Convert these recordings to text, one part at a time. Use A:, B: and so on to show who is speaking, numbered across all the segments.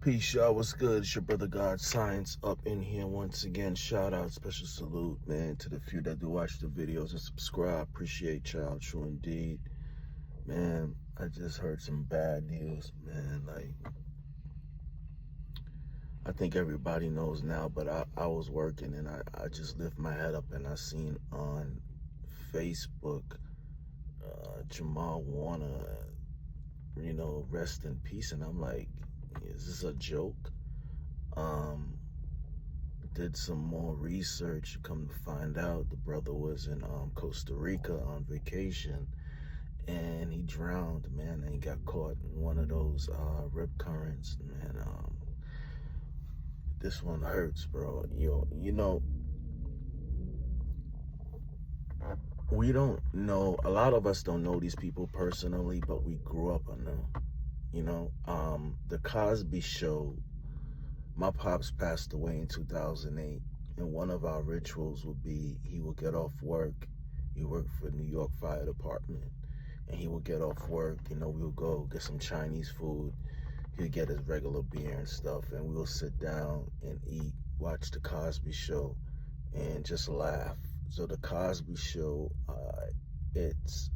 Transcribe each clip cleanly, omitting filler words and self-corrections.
A: Peace, y'all. What's good? It's your brother God Science up in here once again. Shout out, special salute, man, to the few that do watch the videos and subscribe. Appreciate y'all, true indeed. Man, I just heard some bad news, man. Like, I think everybody knows now, but I was working and I just lift my head up and I seen on Facebook Jamal Warner, rest in peace. And I'm like, is this a joke? Did some more research. Come to find out, the brother was in Costa Rica on vacation, and he drowned, man, and he got caught in one of those rip currents, man. This one hurts, bro. We don't know. A lot of us don't know these people personally, but we grew up on them. The Cosby Show. My pops passed away in 2008, and one of our rituals would be he would get off work. He worked for the New York Fire Department, and he would get off work. We would go get some Chinese food. He would get his regular beer and stuff, and we would sit down and eat, watch the Cosby Show, and just laugh. So the Cosby Show, it's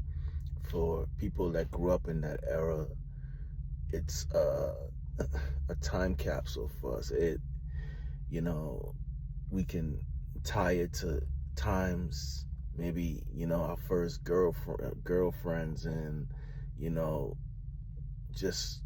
A: for people that grew up in that era. It's a time capsule for us. We can tie it to times, maybe, our first girlfriends, and, just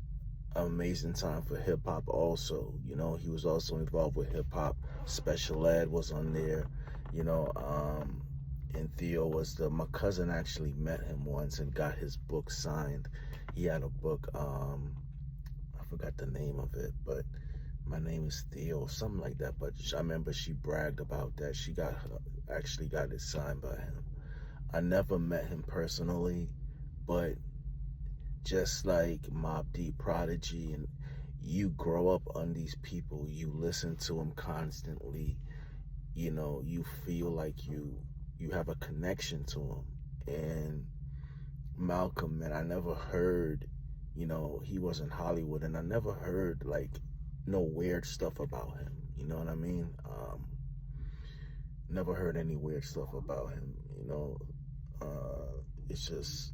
A: an amazing time for hip hop also. He was also involved with hip hop. Special Ed was on there, and Theo was my cousin actually met him once and got his book signed. He had a book, I forgot the name of it, but my name is Theo, something like that. But I remember she bragged about that. She actually got it signed by him. I never met him personally, but just like Mobb Deep, Prodigy, and you grow up on these people, you listen to them constantly, you feel like you have a connection to them. And Malcolm, man, I never heard, he was in Hollywood, and I never heard like no weird stuff about him. You know what I mean? Never heard any weird stuff about him. It's just,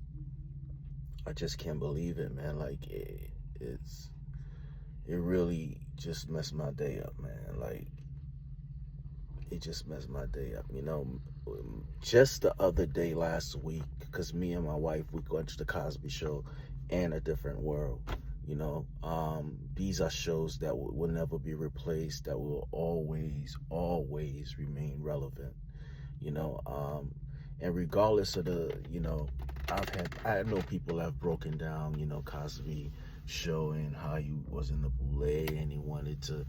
A: I just can't believe it, man. Like it really just messed my day up, man. Like it just messed my day up. Just the other day, last week, because me and my wife, we watched the Cosby Show and A Different World. These are shows that will never be replaced, that will always remain relevant. And regardless of the, I know people have broken down, Cosby Show and how he was in the boule and he wanted to,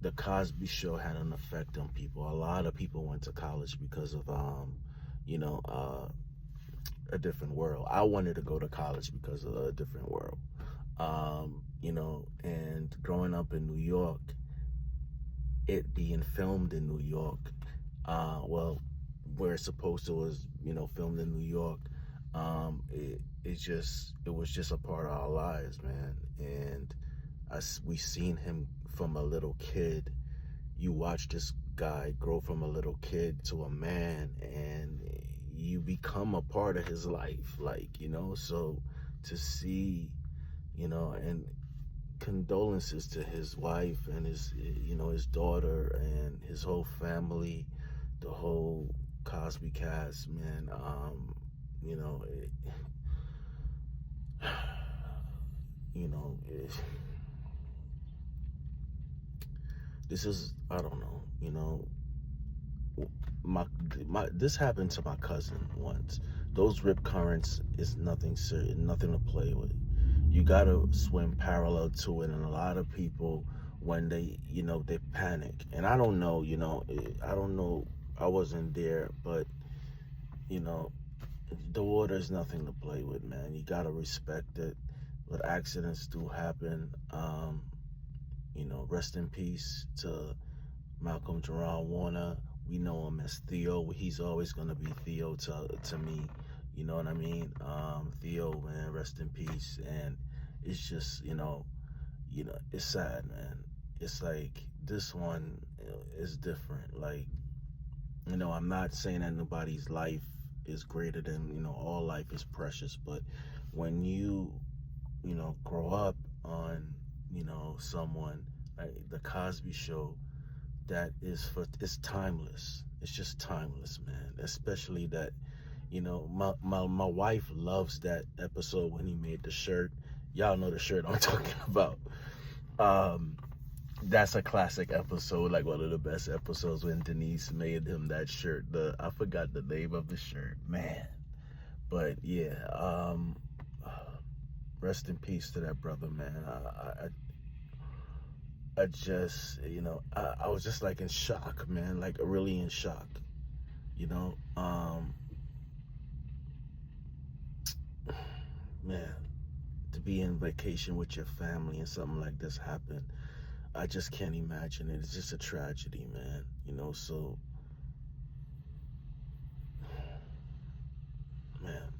A: the Cosby Show had an effect on people. A lot of people went to college because of, A Different World. I wanted to go to college because of A Different World. And growing up in New York, it being filmed in New York, where it's supposed to was, filmed in New York, it was just a part of our lives, man. And we seen him from a little kid. You watch this guy grow from a little kid to a man, and you become a part of his life, so to see, and condolences to his wife and his daughter and his whole family, the whole Cosby cast, man. This is, I don't know, this happened to my cousin once. Those rip currents is nothing serious, nothing to play with. You gotta swim parallel to it, and a lot of people, when they panic. And I don't know, I don't know, I wasn't there, but the water is nothing to play with, man. You gotta respect it. But accidents do happen. Rest in peace to Malcom Jamal Warner. We know him as Theo. He's always gonna be Theo to me. You know what I mean? Theo, man, rest in peace. And it's just, it's sad, man. It's like this one is different. Like, I'm not saying that nobody's life is greater than, all life is precious, but when you grow up on, someone like the Cosby Show, it's timeless. It's just timeless, man. Especially that, my wife loves that episode when he made the shirt. Y'all know the shirt I'm talking about. Um, that's a classic episode, like one of the best episodes when Denise made him that shirt. I forgot the name of the shirt, man. But yeah, rest in peace to that brother, man. I just, I was just like in shock, man, like really in shock, you know. Man, to be in vacation with your family and something like this happen, I just can't imagine it. It's just a tragedy, man. So, man,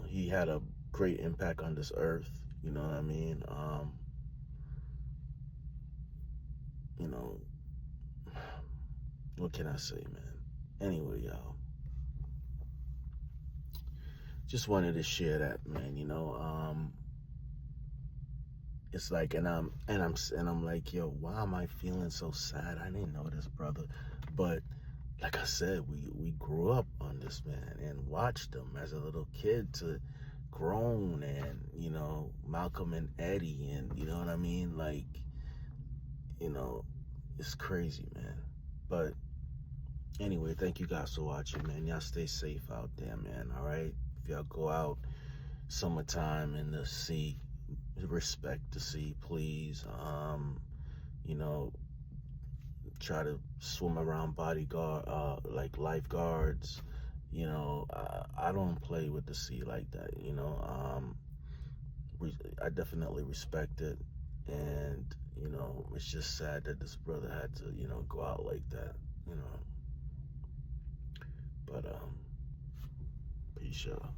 A: he had a great impact on this earth. You know what I mean? You know, what can I say, man? Anyway, y'all, just wanted to share that, man. It's like, and I'm like, yo, why am I feeling so sad? I didn't know this brother, but like I said, we grew up on this man and watched him as a little kid to grown, and Malcolm and Eddie, and you know what I mean, like, it's crazy, man. But anyway, thank you guys for watching, man. Y'all stay safe out there, man. All right, if y'all go out summertime in the sea, respect the sea, please. You know, try to swim around bodyguard, like lifeguards. I don't play with the sea like that. I definitely respect it, and it's just sad that this brother had to, go out like that. You know, but peace, y'all.